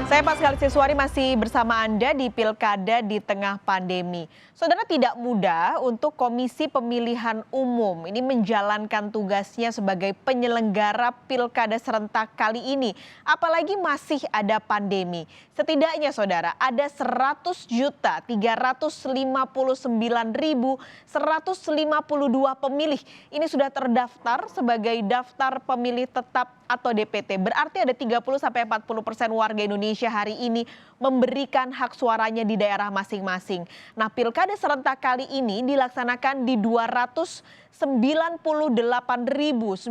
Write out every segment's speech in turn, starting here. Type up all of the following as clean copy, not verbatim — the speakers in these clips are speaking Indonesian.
Saya Pascal Siswari masih bersama Anda di Pilkada di tengah pandemi. Saudara, tidak mudah untuk Komisi Pemilihan Umum ini menjalankan tugasnya sebagai penyelenggara Pilkada serentak kali ini. Apalagi masih ada pandemi. Setidaknya saudara, ada 100.359.152 pemilih. Ini sudah terdaftar sebagai daftar pemilih tetap atau DPT. Berarti ada 30-40% warga Indonesia hari ini memberikan hak suaranya di daerah masing-masing. Nah, Pilkada serentak kali ini dilaksanakan di 298.939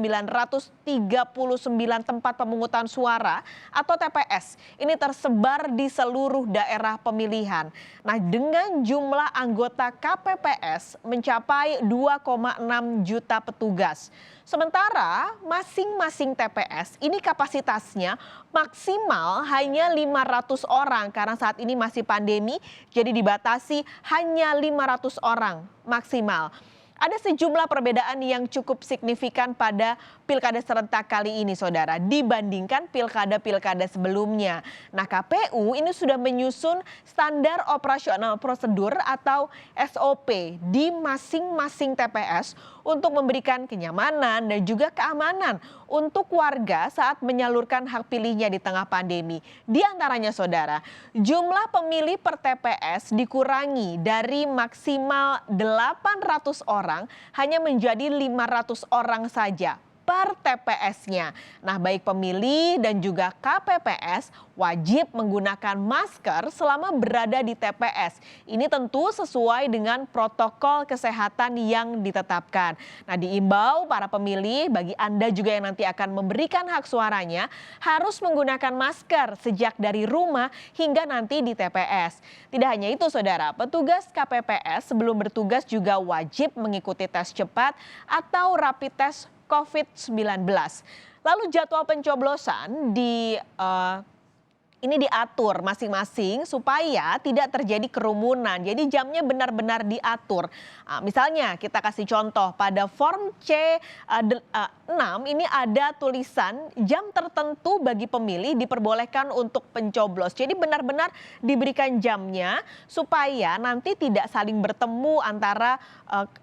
tempat pemungutan suara atau TPS. Ini tersebar di seluruh daerah pemilihan. Nah, dengan jumlah anggota KPPS mencapai 2,6 juta petugas. Sementara masing-masing TPS ini kapasitasnya maksimal hanya 500 orang karena saat ini masih pandemi, jadi dibatasi hanya 500 orang maksimal. Ada sejumlah perbedaan yang cukup signifikan pada Pilkada serentak kali ini, saudara, dibandingkan pilkada-pilkada sebelumnya. Nah, KPU ini sudah menyusun standar operasional prosedur atau SOP di masing-masing TPS untuk memberikan kenyamanan dan juga keamanan untuk warga saat menyalurkan hak pilihnya di tengah pandemi. Di antaranya, saudara, jumlah pemilih per TPS dikurangi dari maksimal 800 orang hanya menjadi 500 orang saja per TPS-nya. Nah, baik pemilih dan juga KPPS wajib menggunakan masker selama berada di TPS. Ini tentu sesuai dengan protokol kesehatan yang ditetapkan. Nah, diimbau para pemilih, bagi Anda juga yang nanti akan memberikan hak suaranya, harus menggunakan masker sejak dari rumah hingga nanti di TPS. Tidak hanya itu, saudara, petugas KPPS sebelum bertugas juga wajib mengikuti tes cepat atau rapid test COVID-19. Lalu jadwal pencoblosan ini diatur masing-masing supaya tidak terjadi kerumunan. Jadi jamnya benar-benar diatur. Misalnya kita kasih contoh pada form C6 ini ada tulisan jam tertentu bagi pemilih diperbolehkan untuk pencoblos. Jadi benar-benar diberikan jamnya supaya nanti tidak saling bertemu antara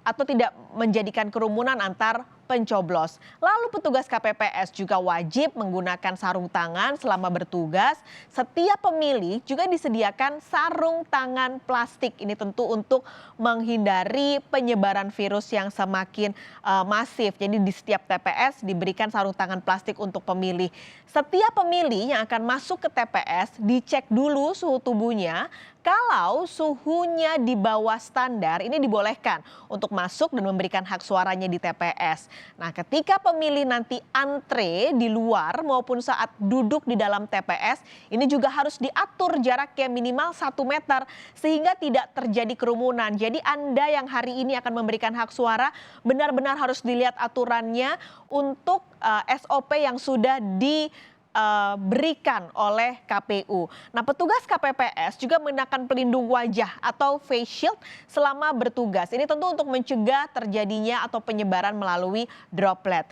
atau tidak menjadikan kerumunan antar pencoblos. Lalu petugas KPPS juga wajib menggunakan sarung tangan selama bertugas. Setiap pemilih juga disediakan sarung tangan plastik. Ini tentu untuk menghindari penyebaran virus yang semakin masif. Jadi di setiap TPS diberikan sarung tangan plastik untuk pemilih. Setiap pemilih yang akan masuk ke TPS dicek dulu suhu tubuhnya. Kalau suhunya di bawah standar, ini dibolehkan untuk masuk dan memberikan hak suaranya di TPS. Nah, ketika pemilih nanti antre di luar maupun saat duduk di dalam TPS, ini juga harus diatur jaraknya minimal 1 meter sehingga tidak terjadi kerumunan. Jadi Anda yang hari ini akan memberikan hak suara benar-benar harus dilihat aturannya untuk SOP yang sudah diberikan oleh KPU. Nah, petugas KPPS juga mengenakan pelindung wajah atau face shield selama bertugas. Ini tentu untuk mencegah terjadinya atau penyebaran melalui droplet.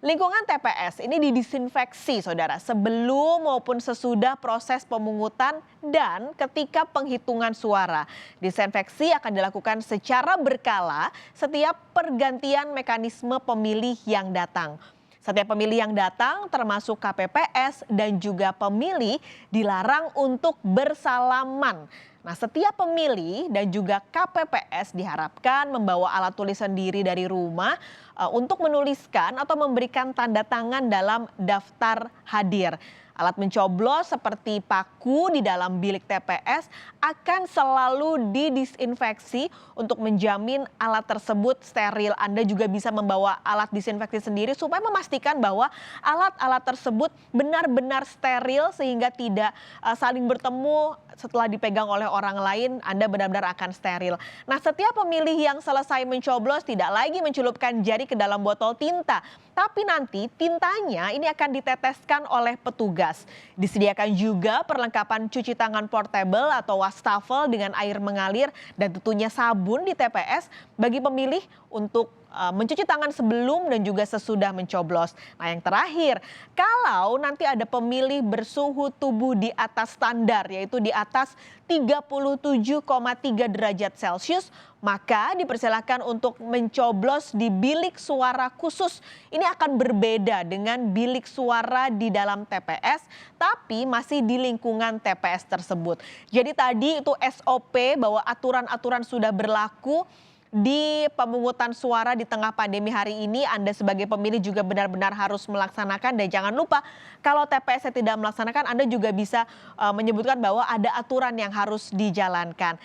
Lingkungan TPS ini didisinfeksi, saudara, sebelum maupun sesudah proses pemungutan dan ketika penghitungan suara. Disinfeksi akan dilakukan secara berkala setiap pergantian mekanisme pemilih yang datang. Setiap pemilih yang datang termasuk KPPS dan juga pemilih dilarang untuk bersalaman. Nah, setiap pemilih dan juga KPPS diharapkan membawa alat tulis sendiri dari rumah untuk menuliskan atau memberikan tanda tangan dalam daftar hadir. Alat mencoblos seperti paku di dalam bilik TPS akan selalu didisinfeksi untuk menjamin alat tersebut steril. Anda juga bisa membawa alat disinfeksi sendiri supaya memastikan bahwa alat-alat tersebut benar-benar steril sehingga tidak saling bertemu setelah dipegang oleh orang lain. Anda benar-benar akan steril. Nah, setiap pemilih yang selesai mencoblos tidak lagi mencelupkan jari ke dalam botol tinta, tapi nanti tintanya ini akan diteteskan oleh petugas. Disediakan juga perlengkapan cuci tangan portable atau wastafel dengan air mengalir dan tentunya sabun di TPS bagi pemilih untuk mencuci tangan sebelum dan juga sesudah mencoblos. Nah, yang terakhir, kalau nanti ada pemilih bersuhu tubuh di atas standar, yaitu di atas 37,3 derajat Celcius, maka dipersilakan untuk mencoblos di bilik suara khusus. Ini akan berbeda dengan bilik suara di dalam TPS, tapi masih di lingkungan TPS tersebut. Jadi tadi itu SOP bahwa aturan-aturan sudah berlaku di pemungutan suara di tengah pandemi hari ini. Anda sebagai pemilih juga benar-benar harus melaksanakan, dan jangan lupa kalau TPS-nya tidak melaksanakan, Anda juga bisa menyebutkan bahwa ada aturan yang harus dijalankan.